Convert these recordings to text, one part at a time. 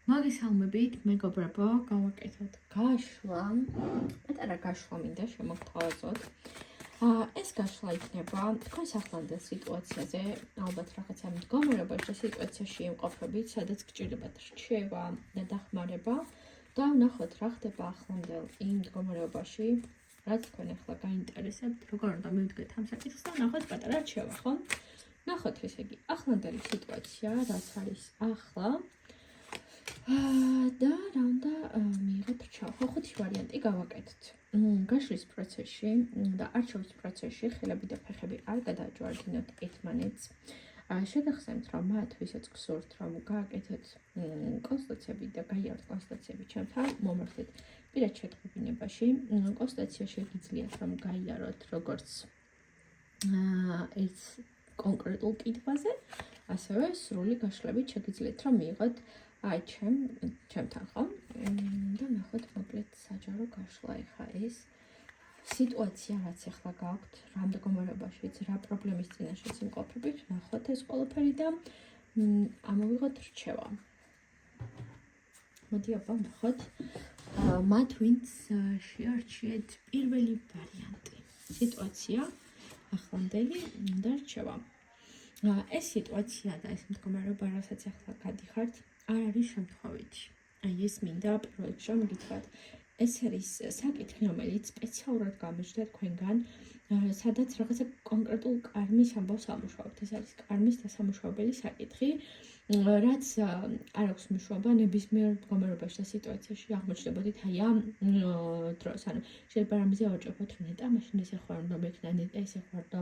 მოგესალმებით, მეგობრებო, გავაკეთოთ გაშლა. პატარა გაშლა მინდა შემოგთავაზოთ. ეს გაშლა იქნება თქვენს ახლანდელ სიტუაციაზე, ალბათ რაღაცა მდგომარეობაში, სიტუაციაში იმყოფებით, სადაც გჭირდებათ რჩევა და დახმარება და ვნახოთ რა ხდება ახლანდელ იმ მდგომარეობაში, რაც თქვენ ახლა გაინტერესებთ, როგორ უნდა მივდგეთ ამ საკითხს და ვნახოთ პატარა რჩევა, ხო? ვნახოთ ესე იგი, ახლანდელი სიტუაცია, რაც არის ახლა. და რა უნდა მიიღოთ რჩევა. ხუთი ვარიანტი გავაკეთოთ. გაშლის პროცესში და არჩევის პროცესში ხელები და ფეხები არ გადააჯვარდინოთ ერთმანეთს. შეგახსენებთ, რომ მათ, ვისაც გსურთ, რომ გააკეთოთ კონსულტაციები და გაიაროთ კონსულტაციები ჩემთან, მომართეთ პირად შეტყობინებაში. კონსულტაცია შეგიძლიათ, რომ გაიაროთ როგორც ერთ კონკრეტულ კითხვაზე, ასევე სრული გაშლებით შეგიძლიათ, რომ მიიღოთ აი ჩემთან ხო? და ნახოთ მოკლედ საჯარო გაშლა ეხა ეს სიტუაცია რაც ახლა გაქვთ, რა მდგომარეობაშიც, რა პრობლემის წინაშეც იმყოფებით, ნახოთ ეს ყველაფერი და ამოვიღოთ რჩევა. მოდი აბა ნახოთ მათ ვინც შეარჩიეთ პირველი ვარიანტი. სიტუაცია ახლანდელი და რჩევა. ეს სიტუაცია და ეს მდგომარეობა, რასაც ახლა გადიხართ, არ არის შემთხვევითი. აი ეს მინდა პირველ რიგში მოგითხრათ. ეს არის საკითხი, რომელიც სპეციალურად გამოჩნდა თქვენგან, სადაც რაღაცა კონკრეტულ კარმის ამბავს ამუშავებთ. ეს არის კარმის დასამუშავებელი საკითხი, რაც არ აქვს მნიშვნელობა ნებისმიერ მდგომარეობაში და სიტუაციაში აღმოჩნდებოდით აი ამ დროს. ანუ შეიძლება რამეზე ავაჭრებოთ ნეტა, მაშინ ესე ხო არ უნდა მექნა ნეტა, ესე ხო არ და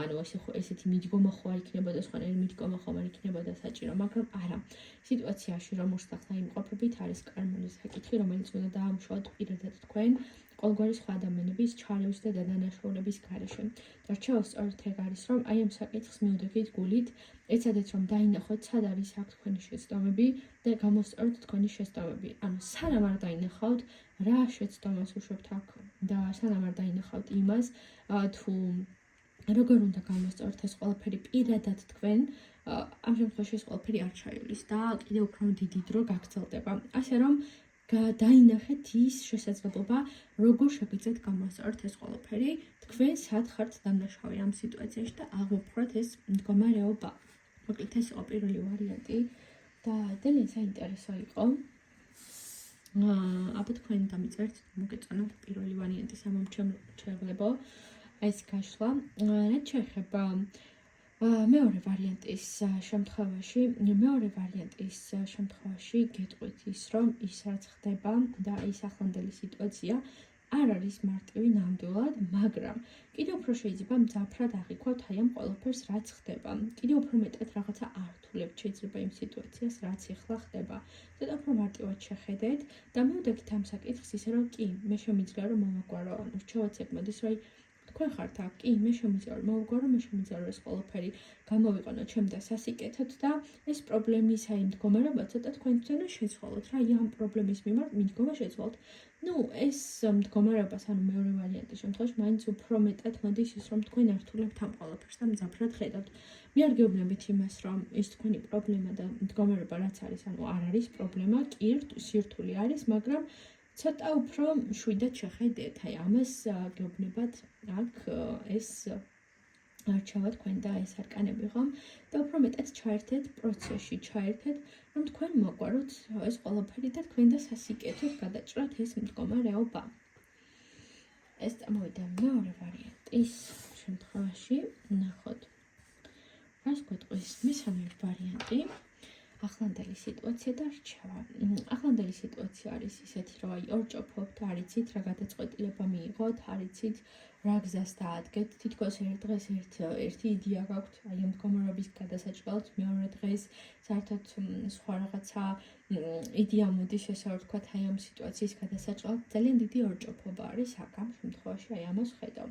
ანუ ესეთი მიდგომა ხო არ იქნებოდა, სხვანაირი მიდგომა ხომ არ იქნებოდა საჭირო, მაგრამ არა. სიტუაციაში რომელშიც ახლა იმყოფებით, არის კარმული საკითხი, რომელიც უნდა დაამუშავოთ პირადად თქვენ ყოველგვარი სხვა ადამიანების ჩარევის და დანაშაულების გარეშე. და რჩევა სწორედ ეგ არის, რომ აი ამ საკითხს მივდგეთ გულით, ეცადეთ რომ დაინახოთ, სად არის აქ თქვენი შეცდომები და გამოსწოროთ თქვენი შეცდომები. ანუ სანამ არ დაინახავთ, რა შეცდომას უშვებთ აქ და სანამ არ დაინახავთ იმას, თუ როგორ უნდა გამოსწოროთ ეს ყველაფერი პირადად თქვენ, ამ შემთხვევაში ეს ყველაფერი არ ჩაივლის და კიდევ უფრო დიდი დრო გაგრძელდება. ასე რომ დაინახეთ ის შესაძლებლობა, როგორ შეგვიძლიათ გამოსწოროთ ეს ყველაფერი, თქვენ სად ხართ დამნაშავე ამ სიტუაციაში და აღმოფხვრათ ეს მდგომარეობა. მოკლედ ეს იყო პირველი ვარიანტი და ძალიან საინტერესო იყო. აბა თქვენ დამიწერთ, მოგეწონათ პირველი ვარიანტის ამომრჩევლებო ეს გაშლა. რაც შეეხება მეორე ვარიანტის შემთხვევაში გეტყვით ის, რომ ის რაც ხდება და ის ახლანდელი სიტუაცია არ არის მარტივი ნამდვილად, მაგრამ კიდევ უფრო შეიძლება მძაფრად აღიქვათ აი ამ ყველაფერს, რაც ხდება. კიდევ უფრო მეტად რაღაცა ართულებთ შეიძლება იმ სიტუაციას, რაც ახლა ხდება. ცოტა უფრო მარტივად შეხედეთ და მივდექით ამ საკითხს ისე, რომ კი, მე შემიძლია რომ მომაგვარო, ანუ რჩევაც ეგ მოდის, რომ თქვენ ხართ აქ, კი, მე შემიძლია რომ მოვგვარო, მე შემიძლია რომ ეს ყველაფერი გამოვიყენო ჩემ და სასიკეთოდ და ეს პრობლემის აი მდგომარეობა ცოტა თქვენთვისაც შეცვალოთ რა, ამ პრობლემის მიმართ მიდგომა შეცვალოთ. ეს მდგომარეობას, ანუ მეორე ვარიანტის შემთხვევაში, მაინც უფრო მეტად მოდის ის, რომ თქვენ ართულებთ ამ ყველაფერს და მძაფრად ხედავთ. მე არ გეუბნებით იმას, რომ ეს თქვენი პრობლემა და მდგომარეობა რაც არის, ანუ არ არის პრობლემა, კი, სირთულე არის, მაგრამ ცოტა უფრო შვიდად შეხედეთ, აი ამას გეუბნებათ აქ ეს რჩევა თქვენ და ეს არკანები ხომ და უფრო მეტად ჩაერთეთ პროცესში, რომ თქვენ მოყვაროთ ეს ყველაფერი და თქვენ და სასიკეთოდ გადაჭრათ ეს მდგომარეობა. ეს წამოვიდა მეორე ვარიანტის შემთხვევაში, ნახოთ. რას გვეტყვის მესამე ვარიანტი? ახლანდელი სიტუაცია და რჩევა. ახლანდელი სიტუაცია არის ისეთი, რომ აი ორჭოფობთ, არ იცით რა გადაწყვეტილება მიიღოთ, არ იცით რა გზას დაადგეთ, თითქოს ერთ დღეს ერთი იდეა გაქვთ, აი ამ მდგომარეობის გადასაჭრელად, მეორე დღეს საერთოდ სხვა რაღაცა იდეა მოდის, ესე რომ ვთქვათ, აი ამ სიტუაციის გადასაჭრელად, ძალიან დიდი ორჭოფობა არის აქ ამ შემთხვევაში, აი ამას ხედავ.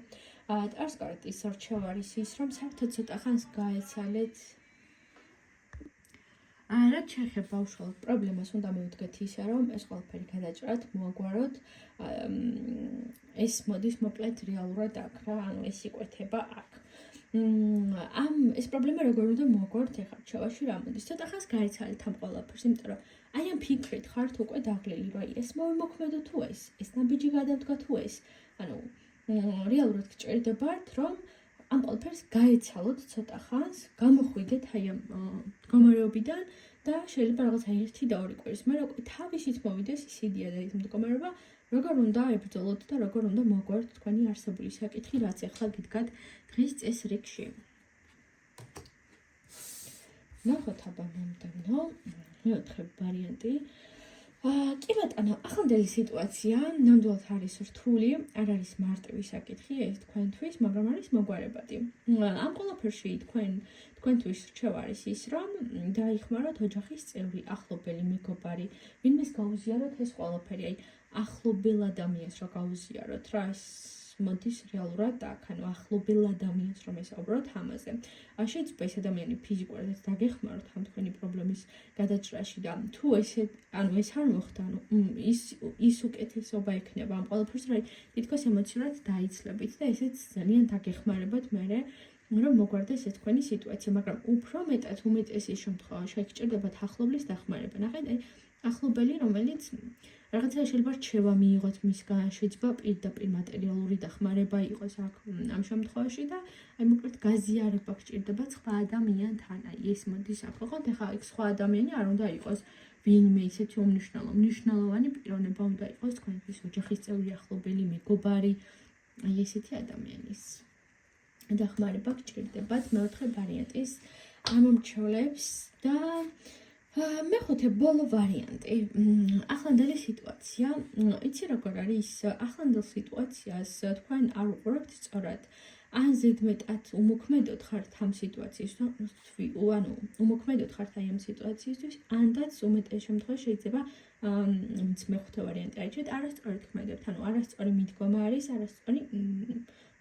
ტარსკარტის რჩევა არის ის, რომ საერთოდ ცოტა ხანს გაეცალეთ რაც შეეხება უშუალოდ პრობლემას, უნდა მივდგეთ ისე, რომ ეს ყველაფერი გადაჭრათ, მოაგვაროთ. ეს მოდის მოკლედ რეალურად აქ რა, ანუ ეს იკვეთება აქ. ამ ეს პრობლემა როგორ უნდა მოგვართ ეხლა რჩევაში რა მოდის? ცოტა ხანს გაიცალეთ ამ ყველაფერს, იმიტომ რომ აი ამ ფიქრით ხართ უკვე დაღლილი, რომ აი ეს მოვიმოქმედო თუ ეს ნაბიჯი გადავდგა თუ ეს. ანუ რეალურად გჭირდებათ, რომ ამ ყველაფერს გაეცალოთ ცოტა ხანს, გამოხვიდეთ აი ამ მდგომარეობიდან და შეიძლება რაღაც აი 1 და 2 კვირის მერე უკვე თავისით მოვიდეს ის იდეა და ის მდგომარეობა, როგორ უნდა ებრძოლოთ და როგორ უნდა მოგვართ თქვენი არსებული საკითხი, რაც ახლა გიდგათ დღის წესრიგში. ნახოთ აბა მომდევნო, მეოთხე ვარიანტი. კი ბატონო, ახლანდელი სიტუაცია ნამდვილად არის რთული, არ არის მარტივი საკითხი ეს თქვენთვის, მაგრამ არის მოგვარებადი. ამ ყველაფერში თქვენთვის რჩევა არის ის, რომ დაიხმაროთ ოჯახის წევრი, ახლობელი, მეგობარი, ვინმეს გაუზიაროთ ეს ყველაფერი, აი ახლობელ ადამიანს რა გაუზიაროთ რა ეს მოდის რეალურად აქ, ანუ ახლობელ ადამიანს რომ ესაუბროთ ამაზე. შეიძლება ეს ადამიანი ფიზიკურად დაგეხმაროთ ამ თქვენი პრობლემის გადაჭრაში და თუ ეს არ მოხდა, ანუ ის უკეთესობა ექნება ამ ყველაფერს, რომ თითქოს ემოციურად დაიცლებით და ესეც ძალიან დაგეხმარებათ მერე რომ მოგვარდეს ეს თქვენი სიტუაცია, მაგრამ უფრო მეტად უმეტესი შემთხვევაში გჭირდებათ ახლობლის დახმარება. ნახეთ, აი ახლობელი, რომელიც რაღაცა შეიძლება რჩევა მიიღოთ მისგან, შეიძლება პირდაპირ მატერიალური დახმარება იყოს აქ ამ შემთხვევაში და აი მოკლედ გაზიარება გჭირდება სხვა ადამიანთან. აი ეს მოდის აქ, ხო? ეხლა იქ სხვა ადამიანი არ უნდა იყოს ვინმე ისეთი მნიშვნელოვანი პიროვნება უნდა იყოს თქვენთვის ოჯახის წევრი, ახლობელი, მეგობარი, აი ესეთი ადამიანის დახმარება გჭირდებათ მეოთხე ვარიანტის ამომრჩევლებს და მეხუთე ბოლო ვარიანტი. ახლანდელი სიტუაცია, იცი როგორ არის? ახლანდელ სიტუაციას თქვენ არ უყურებთ სწორად. ან ზედმეტად უმოქმედოდ ხართ ამ სიტუაციისთვის, ანუ უმოქმედოდ ხართ აი ამ სიტუაციისთვის, ანდაც უმეტეს შემთხვევაში შეიძლება მეხუთე ვარიანტი აიჩეთ, არასწორად ქმედებთ, ანუ არასწორი მიდგომა არის, არასწორი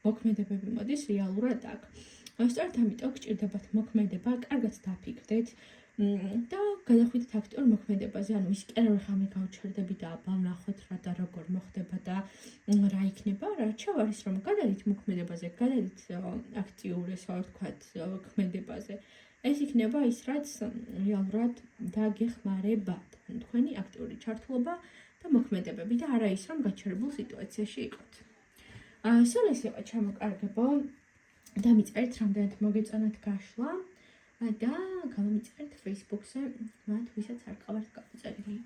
მოქმედებები მოდის რეალურად აქ. სწორედ ამიტომ გჭირდებათ მოქმედება, კარგად დაფიქრდეთ და გადახვიდეთ აქტიურ მოქმედებაზე, ანუ ის კი არა რომ ხამე გავჩერდები და აბა ვნახოთ რა და როგორ მოხდება და რა იქნება, რჩევა არის რომ გადადით მოქმედებაზე, გადადით აქტიურ ესე ვთქვათ ქმედებაზე. ეს იქნება ის რაც რეალურად დაგეხმარებათ, ანუ თქვენი აქტიური ჩართულობა და მოქმედებები და არა ის რომ გაჩერებულ სიტუაციაში იყოთ. სულ ეს იყო ჩამოკარგებო, დამიწერეთ რამდენად მოგეწონათ გაშლა და გამომიწერეთ Facebook-ზე მათ, ვისაც არ ყავართ გაწერილი.